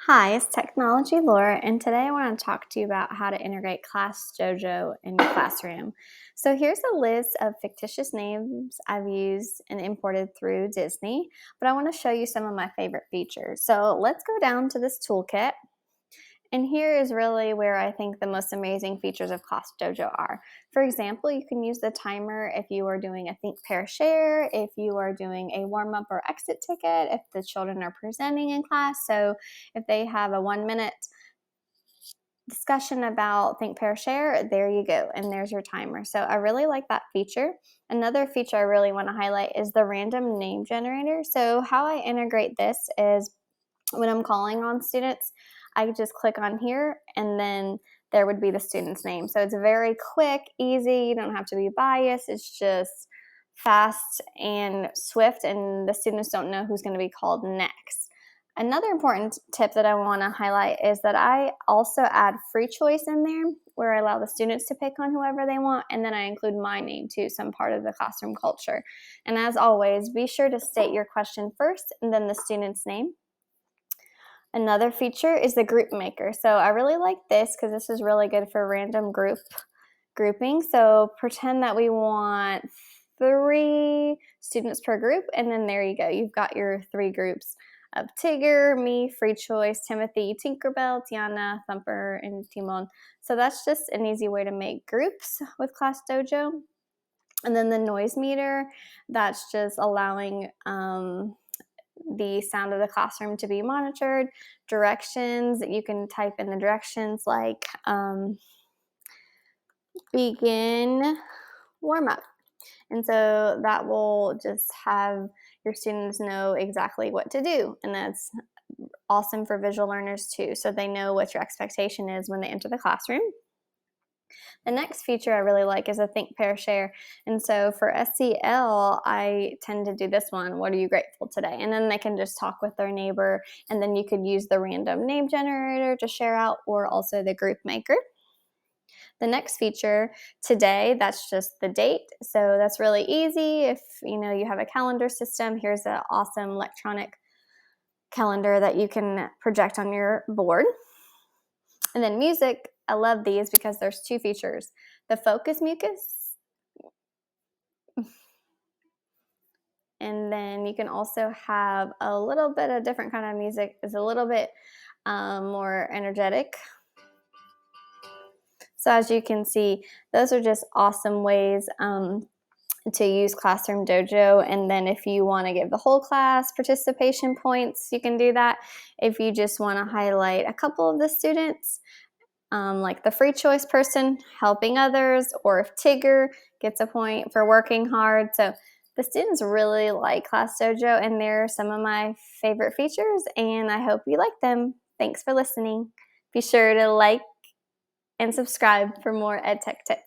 Hi, it's Technology Laura, and today I want to talk to you about how to integrate Class Dojo in your classroom. So here's a list of fictitious names I've used and imported through Disney, but I want to show you some of my favorite features. So let's go down to this toolkit. And here is really where I think the most amazing features of Class Dojo are. For example, you can use the timer if you are doing a think, pair, share, if you are doing a warm up or exit ticket, if the children are presenting in class. So if they have a 1 minute discussion about think, pair, share, there you go. And there's your timer. So I really like that feature. Another feature I really want to highlight is the random name generator. So how I integrate this is when I'm calling on students, I just click on here and then there would be the student's name. So it's very quick, easy. You don't have to be biased. It's just fast and swift, and the students don't know who's going to be called next. Another important tip that I want to highlight is that I also add free choice in there where I allow the students to pick on whoever they want, and then I include my name too, some part of the classroom culture. And as always, be sure to state your question first and then the student's name. Another feature is the group maker. So I really like this because this is really good for random grouping. So pretend that we want 3 students per group, and then there you go. You've got your 3 groups of Tigger, me, Free Choice, Timothy, Tinkerbell, Tiana, Thumper, and Timon. So that's just an easy way to make groups with Class Dojo. And then the noise meter, that's just allowing the sound of the classroom to be monitored. Directions, you can type in the directions like begin warm up. And so that will just have your students know exactly what to do. And that's awesome for visual learners too. So they know what your expectation is when they enter the classroom. The next feature I really like is a think, pair, share. And so for SEL, I tend to do this one. What are you grateful today? And then they can just talk with their neighbor. And then you could use the random name generator to share out, or also the group maker. The next feature today, that's just the date. So that's really easy. If you have a calendar system, here's an awesome electronic calendar that you can project on your board. And then music, I love these because there's 2 features. The focus mucus, and then you can also have a little bit of different kind of music. It's a little bit more energetic. So as you can see, those are just awesome ways to use Classroom Dojo. And then if you want to give the whole class participation points, you can do that. If you just want to highlight a couple of the students, like the free choice person helping others, or if Tigger gets a point for working hard. So the students really like Class Dojo, and they're some of my favorite features, and I hope you like them. Thanks for listening. Be sure to like and subscribe for more EdTech tips.